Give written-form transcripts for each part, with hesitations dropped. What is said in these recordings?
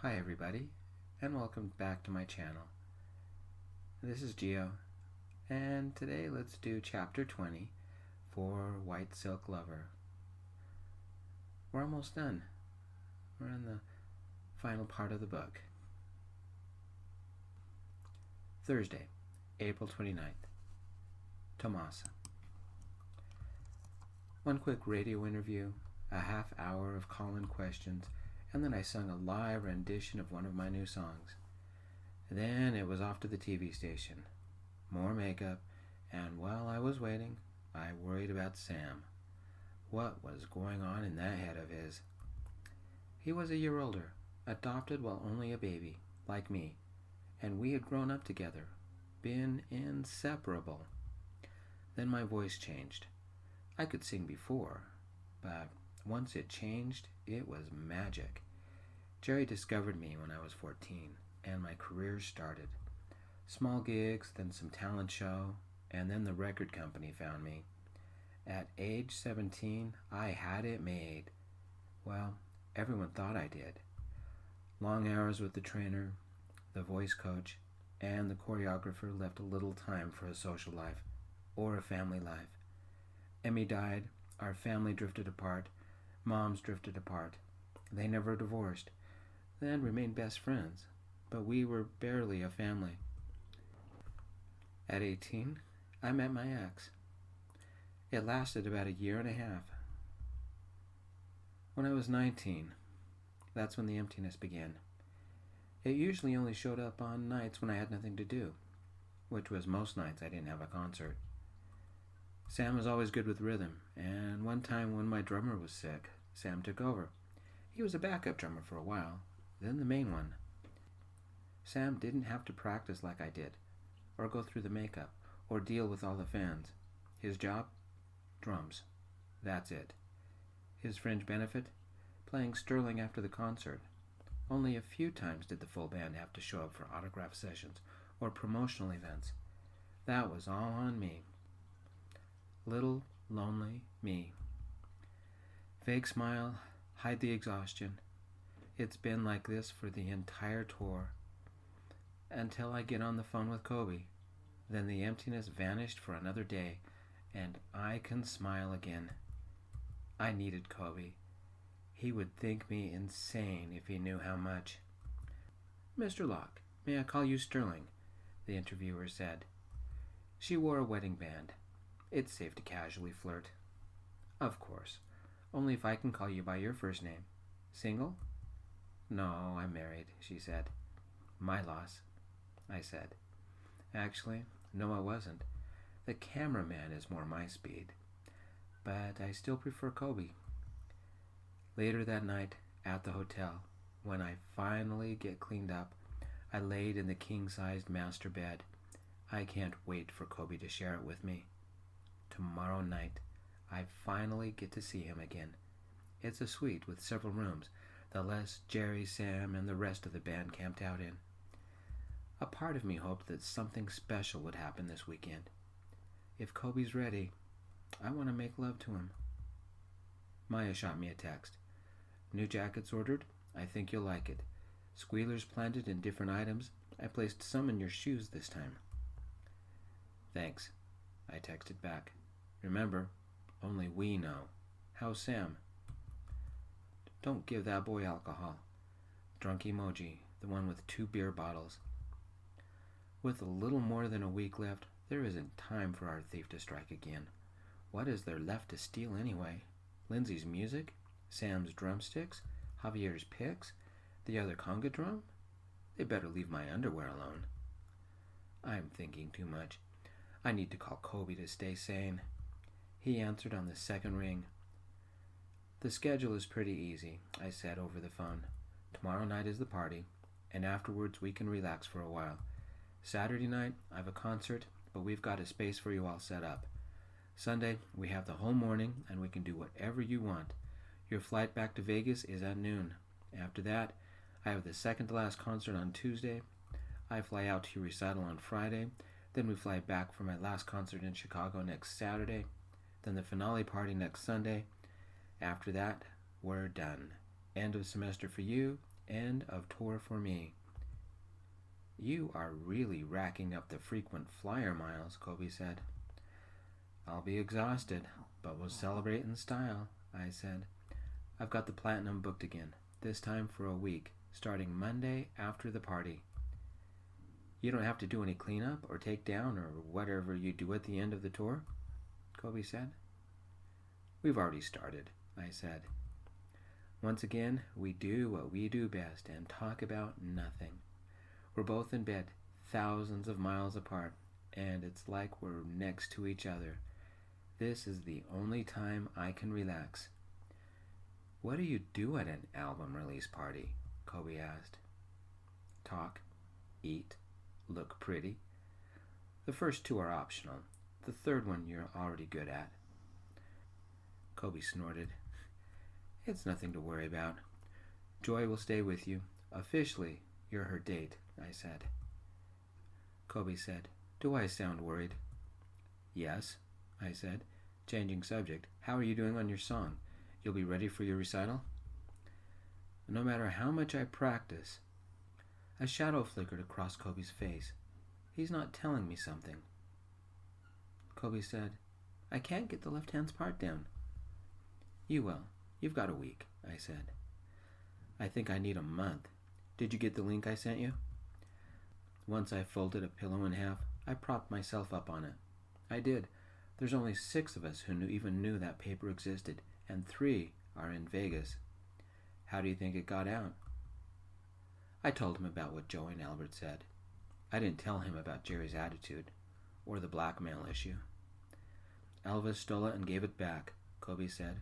Hi everybody, and welcome back to my channel. This is Geo, and today let's do chapter 20 for White Silk Lover. We're almost done. We're in the final part of the book. Thursday, April 29th. Tomas. One quick radio interview, a half hour of call-in questions, and then I sung a live rendition of one of my new songs. Then it was off to the TV station. More makeup, and while I was waiting, I worried about Sam. What was going on in that head of his? He was a year older, adopted while only a baby, like me, and we had grown up together, been inseparable. Then my voice changed. I could sing before, but once it changed, it was magic. Jerry discovered me when I was 14, and my career started. Small gigs, then some talent show, and then the record company found me. At age 17, I had it made. Well, everyone thought I did. Long hours with the trainer, the voice coach, and the choreographer left little time for a social life or a family life. Emmy died, our family drifted apart, moms drifted apart. They never divorced, then remained best friends, but we were barely a family. At 18, I met my ex. It lasted about a year and a half. When I was 19, that's when the emptiness began. It usually only showed up on nights when I had nothing to do, which was most nights I didn't have a concert. Sam was always good with rhythm, and one time when my drummer was sick, Sam took over. He was a backup drummer for a while, then the main one. Sam didn't have to practice like I did, or go through the makeup, or deal with all the fans. His job? Drums. That's it. His fringe benefit? Playing Sterling after the concert. Only a few times did the full band have to show up for autograph sessions or promotional events. That was all on me. Little, lonely me. Fake smile, hide the exhaustion. It's been like this for the entire tour. Until I get on the phone with Coby. Then the emptiness vanished for another day, and I can smile again. I needed Coby. He would think me insane if he knew how much. "Mr. Locke, may I call you Sterling?" the interviewer said. She wore a wedding band. It's safe to casually flirt. Of course. Only if I can call you by your first name. Single? No, I'm married, she said. My loss, I said. Actually, no, I wasn't. The cameraman is more my speed. But I still prefer Coby. Later that night, at the hotel, when I finally get cleaned up, I laid in the king-sized master bed. I can't wait for Coby to share it with me. Tomorrow night, I finally get to see him again. It's a suite with several rooms, the Les, Jerry, Sam, and the rest of the band camped out in. A part of me hoped that something special would happen this weekend. If Coby's ready, I want to make love to him. Maya shot me a text. New jackets ordered. I think you'll like it. Squealers planted in different items. I placed some in your shoes this time. Thanks, I texted back. Remember, only we know. How's Sam? Don't give that boy alcohol. Drunk emoji, the one with 2 beer bottles. With a little more than a week left, there isn't time for our thief to strike again. What is there left to steal anyway? Lindsay's music? Sam's drumsticks? Javier's picks? The other conga drum? They better leave my underwear alone. I'm thinking too much. I need to call Coby to stay sane. He answered on the second ring. The schedule is pretty easy, I said over the phone. Tomorrow night is the party, and afterwards we can relax for a while. Saturday night, I have a concert, but we've got a space for you all set up. Sunday, we have the whole morning, and we can do whatever you want. Your flight back to Vegas is at noon. After that, I have the second-to-last concert on Tuesday. I fly out to your recital on Friday. Then we fly back for my last concert in Chicago next Saturday. Then the finale party next Sunday. After that, we're done. End of semester for you, end of tour for me. You are really racking up the frequent flyer miles, Coby said. I'll be exhausted, but we'll celebrate in style, I said. I've got the Platinum booked again, this time for a week, starting Monday after the party. You don't have to do any cleanup or take down or whatever you do at the end of the tour, Coby said. We've already started, I said. Once again, we do what we do best and talk about nothing. We're both in bed, thousands of miles apart, and it's like we're next to each other. This is the only time I can relax. What do you do at an album release party? Coby asked. Talk, eat, look pretty. The first two are optional. The third one you're already good at. Coby snorted. It's nothing to worry about. Joy will stay with you. Officially, you're her date, I said. Coby said, Do I sound worried? Yes, I said, changing subject. How are you doing on your song? You'll be ready for your recital? No matter how much I practice. A shadow flickered across Coby's face. He's not telling me something. Coby said, I can't get the left hand's part down. You will. You've got a week, I said. I think I need a month. Did you get the link I sent you? Once I folded a pillow in half, I propped myself up on it. I did. There's only 6 of us who even knew that paper existed, and 3 are in Vegas. How do you think it got out? I told him about what Joey and Albert said. I didn't tell him about Jerry's attitude, or the blackmail issue. Elvis stole it and gave it back, Coby said,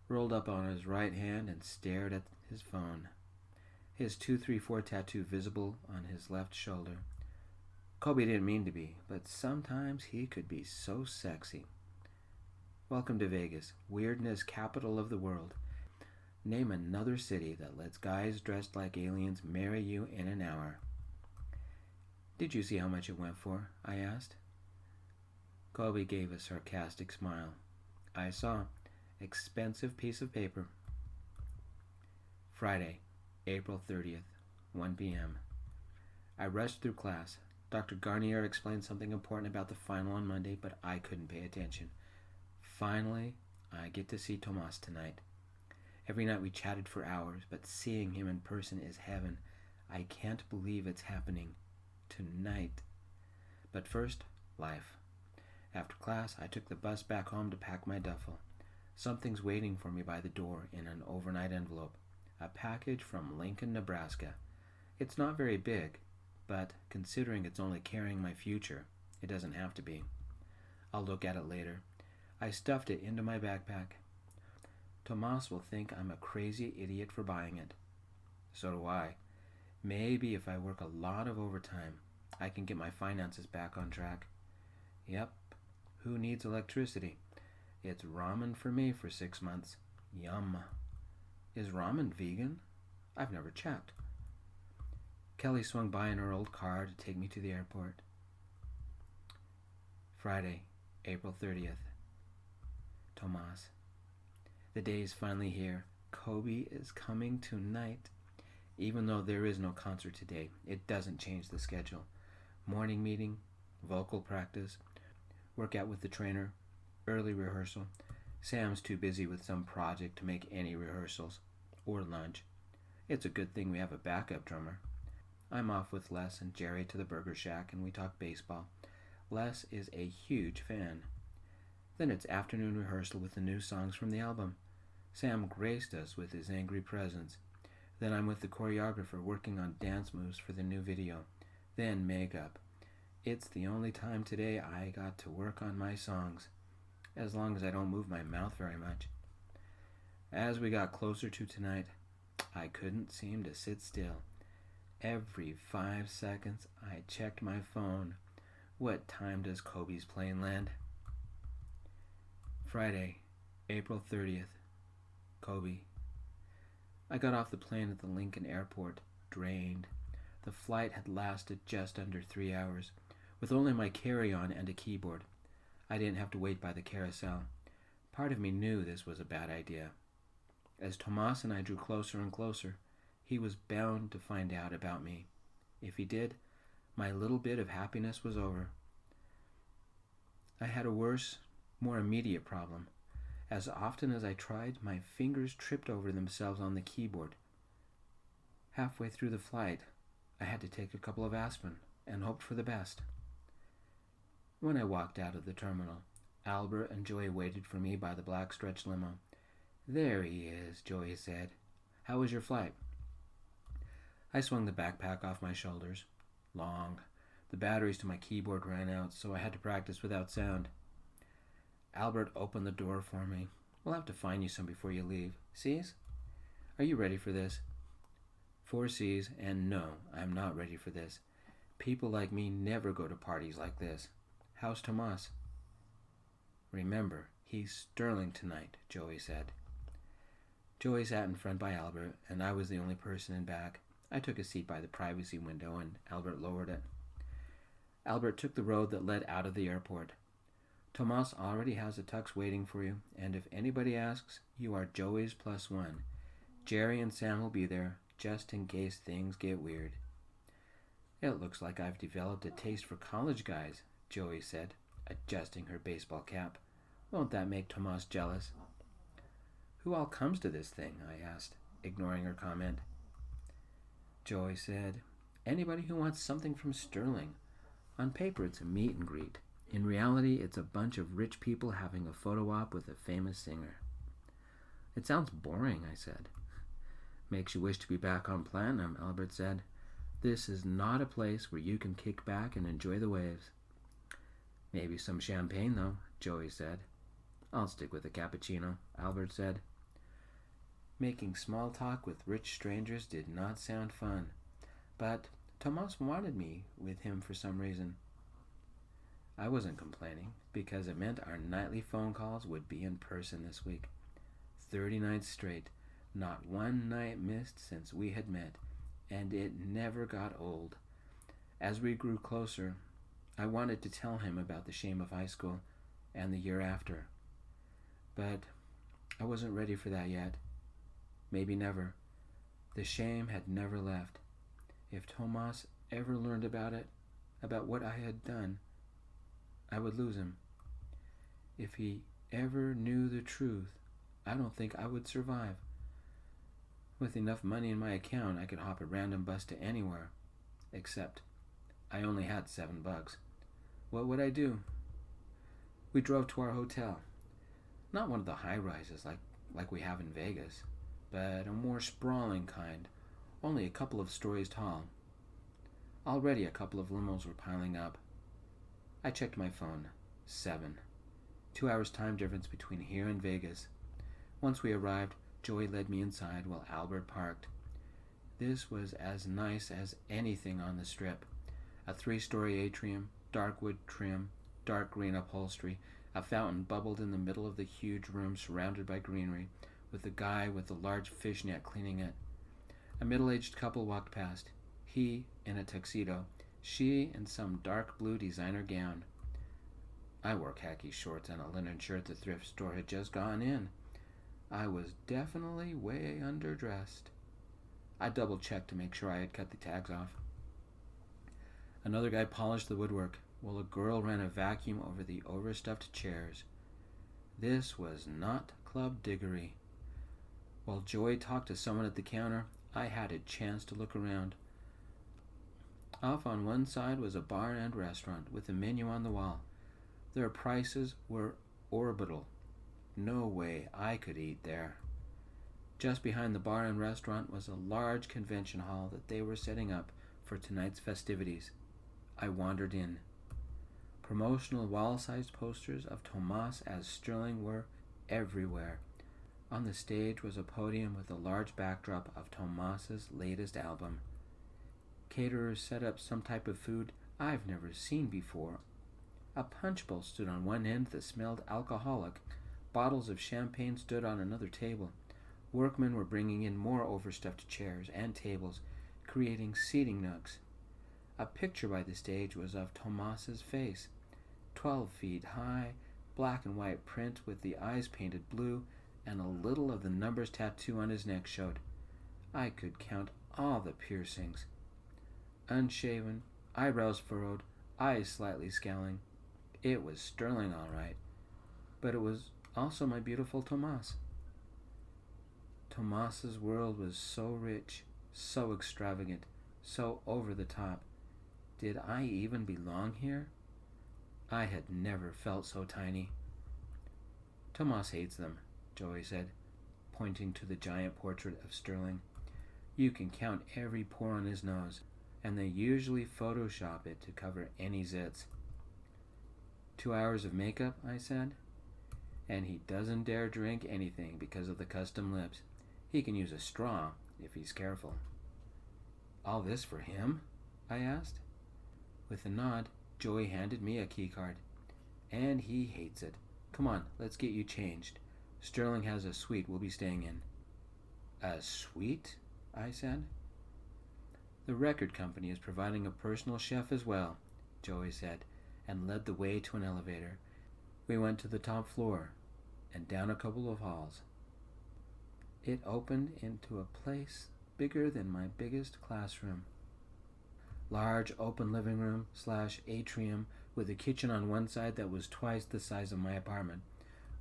rolled up on his right hand and stared at his phone, his 234 tattoo visible on his left shoulder. Coby didn't mean to be, but sometimes he could be so sexy. Welcome to Vegas, weirdness capital of the world. Name another city that lets guys dressed like aliens marry you in an hour. Did you see how much it went for? I asked. Coby gave a sarcastic smile. I saw. Expensive piece of paper. Friday, April 30th, 1 p.m. I rushed through class. Dr. Garnier explained something important about the final on Monday, but I couldn't pay attention. Finally, I get to see Tomas tonight. Every night we chatted for hours, but seeing him in person is heaven. I can't believe it's happening. Tonight. But first, life. After class, I took the bus back home to pack my duffel. Something's waiting for me by the door in an overnight envelope. A package from Lincoln, Nebraska. It's not very big, but considering it's only carrying my future, it doesn't have to be. I'll look at it later. I stuffed it into my backpack. Tomas will think I'm a crazy idiot for buying it. So do I. Maybe if I work a lot of overtime, I can get my finances back on track. Yep, who needs electricity? It's ramen for me for 6 months. Yum. Is ramen vegan? I've never checked. Kelly swung by in her old car to take me to the airport. Friday, April 30th. Tomas. The day is finally here. Coby is coming tonight. Even though there is no concert today, it doesn't change the schedule. Morning meeting, vocal practice, workout with the trainer, early rehearsal. Sam's too busy with some project to make any rehearsals, or lunch. It's a good thing we have a backup drummer. I'm off with Les and Jerry to the Burger Shack and we talk baseball. Les is a huge fan. Then it's afternoon rehearsal with the new songs from the album. Sam graced us with his angry presence. Then I'm with the choreographer working on dance moves for the new video. Then makeup. It's the only time today I got to work on my songs, as long as I don't move my mouth very much. As we got closer to tonight, I couldn't seem to sit still. Every 5 seconds, I checked my phone. What time does Coby's plane land? Friday, April 30th. Coby. I got off the plane at the Lincoln airport, drained. The flight had lasted just under 3 hours, with only my carry-on and a keyboard. I didn't have to wait by the carousel. Part of me knew this was a bad idea. As Tomas and I drew closer and closer, He was bound to find out about me. If he did, my little bit of happiness was over. I had a worse, more immediate problem. As often as I tried, my fingers tripped over themselves on the keyboard. Halfway through the flight, I had to take a couple of aspirin and hoped for the best. When I walked out of the terminal, Albert and Joey waited for me by the black stretch limo. "There he is," Joey said. "How was your flight?" I swung the backpack off my shoulders. Long. The batteries to my keyboard ran out, so I had to practice without sound. Albert opened the door for me. "We'll have to find you some before you leave. C's? Are you ready for this?" 4 C's, and no, I'm not ready for this. People like me never go to parties like this. How's Tomas? "Remember, he's Sterling tonight," Joey said. Joey sat in front by Albert, and I was the only person in back. I took a seat by the privacy window, and Albert lowered it. Albert took the road that led out of the airport. "Tomas already has a tux waiting for you, and if anybody asks, you are Joey's +1. Jerry and Sam will be there, just in case things get weird." "It looks like I've developed a taste for college guys," Joey said, adjusting her baseball cap. "Won't that make Tomas jealous?" "Who all comes to this thing?" I asked, ignoring her comment. Joey said, "Anybody who wants something from Sterling. On paper, it's a meet and greet. In reality, it's a bunch of rich people having a photo op with a famous singer." "It sounds boring," I said. "Makes you wish to be back on Platinum," Albert said. "This is not a place where you can kick back and enjoy the waves." "Maybe some champagne, though," Joey said. "I'll stick with a cappuccino," Albert said. Making small talk with rich strangers did not sound fun, but Tomas wanted me with him for some reason. I wasn't complaining, because it meant our nightly phone calls would be in person this week. 30 nights straight, not one night missed since we had met, and it never got old. As we grew closer, I wanted to tell him about the shame of high school and the year after, but I wasn't ready for that yet. Maybe never. The shame had never left. If Tomas ever learned about it, about what I had done, I would lose him. If he ever knew the truth, I don't think I would survive. With enough money in my account, I could hop a random bus to anywhere. Except, I only had $7. What would I do? We drove to our hotel. Not one of the high-rises like we have in Vegas, but a more sprawling kind, only a couple of stories tall. Already a couple of limos were piling up. I checked my phone. 7. 2 hours time difference between here and Vegas. Once we arrived, Joey led me inside while Albert parked. This was as nice as anything on the Strip. A 3-story atrium, dark wood trim, dark green upholstery. A fountain bubbled in the middle of the huge room surrounded by greenery, with a guy with a large fishnet cleaning it. A middle-aged couple walked past, he in a tuxedo, she in some dark blue designer gown. I wore khaki shorts and a linen shirt the thrift store had just gone in. I was definitely way underdressed. I double-checked to make sure I had cut the tags off. Another guy polished the woodwork, while a girl ran a vacuum over the overstuffed chairs. This was not club diggery. While Joey talked to someone at the counter, I had a chance to look around. Off on one side was a bar and restaurant with a menu on the wall. Their prices were orbital. No way I could eat there. Just behind the bar and restaurant was a large convention hall that they were setting up for tonight's festivities. I wandered in. Promotional wall-sized posters of Tomas as Sterling were everywhere. On the stage was a podium with a large backdrop of Tomas's latest album. Caterers set up some type of food I've never seen before. A punch bowl stood on one end that smelled alcoholic. Bottles of champagne stood on another table. Workmen were bringing in more overstuffed chairs and tables, creating seating nooks. A picture by the stage was of Tomas's face, 12 feet high, black and white print with the eyes painted blue, and a little of the numbers tattoo on his neck showed. I could count all the piercings. Unshaven, eyebrows furrowed, eyes slightly scowling. It was Sterling, all right. But it was also my beautiful Tomas. Tomas's world was so rich, so extravagant, so over the top. Did I even belong here? I had never felt so tiny. Tomas hates them, Joey said, pointing to the giant portrait of Sterling. You can count every pore on his nose, and they usually Photoshop it to cover any zits. 2 hours of makeup, I said. And he doesn't dare drink anything because of the custom lips. He can use a straw if he's careful. All this for him? I asked. With a nod, Joey handed me a key card. And he hates it. Come on, let's get you changed. Sterling has a suite we'll be staying in. A suite? I said. The record company is providing a personal chef as well, Joey said, and led the way to an elevator. We went to the top floor and down a couple of halls. It opened into a place bigger than my biggest classroom. Large open living room / atrium with a kitchen on one side that was twice the size of my apartment.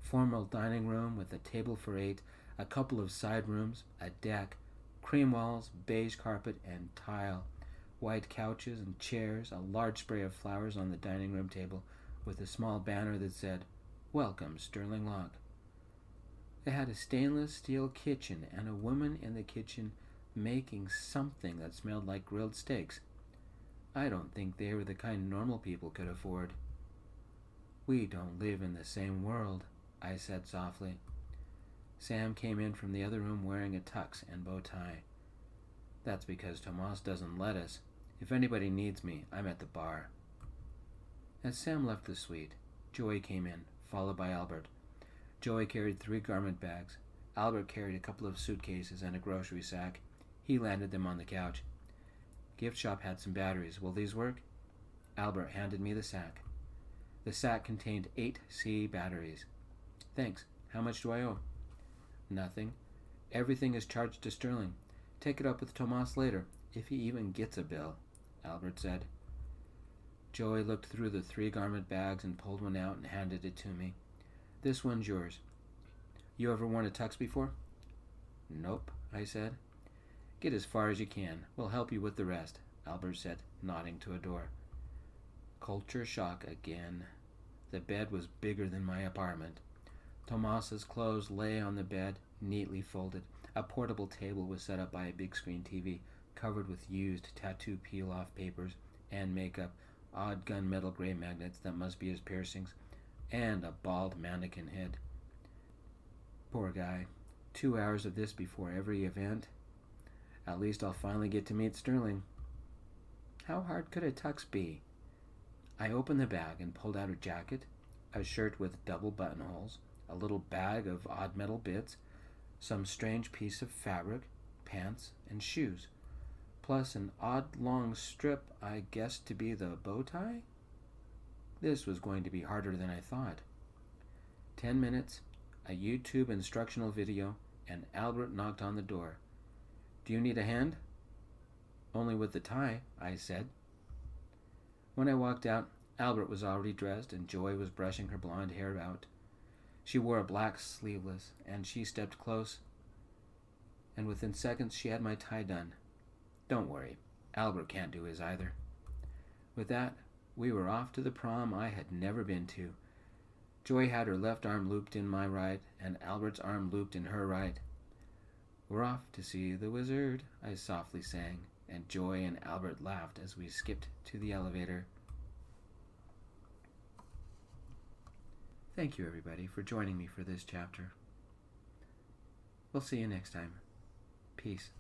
Formal dining room with a table for 8, a couple of side rooms, a deck, cream walls, beige carpet and tile, white couches and chairs, a large spray of flowers on the dining room table with a small banner that said, "Welcome, Sterling Locke." They had a stainless steel kitchen and a woman in the kitchen making something that smelled like grilled steaks. I don't think they were the kind normal people could afford. We don't live in the same world, I said softly. Sam came in from the other room wearing a tux and bow tie. That's because Tomas doesn't let us. If anybody needs me, I'm at the bar. As Sam left the suite, Joey came in, followed by Albert. Joey carried 3 garment bags. Albert carried a couple of suitcases and a grocery sack. He landed them on the couch. Gift shop had some batteries. Will these work? Albert handed me the sack. The sack contained 8 C batteries. Thanks. How much do I owe? Nothing. Everything is charged to Sterling. Take it up with Tomas later, if he even gets a bill, Albert said. Joey looked through the 3 garment bags and pulled one out and handed it to me. This one's yours. You ever worn a tux before? Nope, I said. Get as far as you can. We'll help you with the rest, Albert said, nodding to a door. Culture shock again. The bed was bigger than my apartment. Tomas's clothes lay on the bed, neatly folded. A portable table was set up by a big screen TV, covered with used tattoo peel-off papers and makeup, odd gunmetal gray magnets that must be his piercings, and a bald mannequin head. Poor guy. 2 hours of this before every event. At least I'll finally get to meet Sterling. How hard could a tux be? I opened the bag and pulled out a jacket, a shirt with double buttonholes, a little bag of odd metal bits, some strange piece of fabric, pants, and shoes, plus an odd long strip I guessed to be the bow tie? This was going to be harder than I thought. 10 minutes, a YouTube instructional video, and Albert knocked on the door. Do you need a hand? Only with the tie, I said. When I walked out, Albert was already dressed and Joy was brushing her blonde hair out. She wore a black sleeveless, and she stepped close, and within seconds she had my tie done. Don't worry, Albert can't do his either. With that, we were off to the prom I had never been to. Joy had her left arm looped in my right, and Albert's arm looped in her right. We're off to see the wizard, I softly sang, and Joy and Albert laughed as we skipped to the elevator. Thank you, everybody, for joining me for this chapter. We'll see you next time. Peace.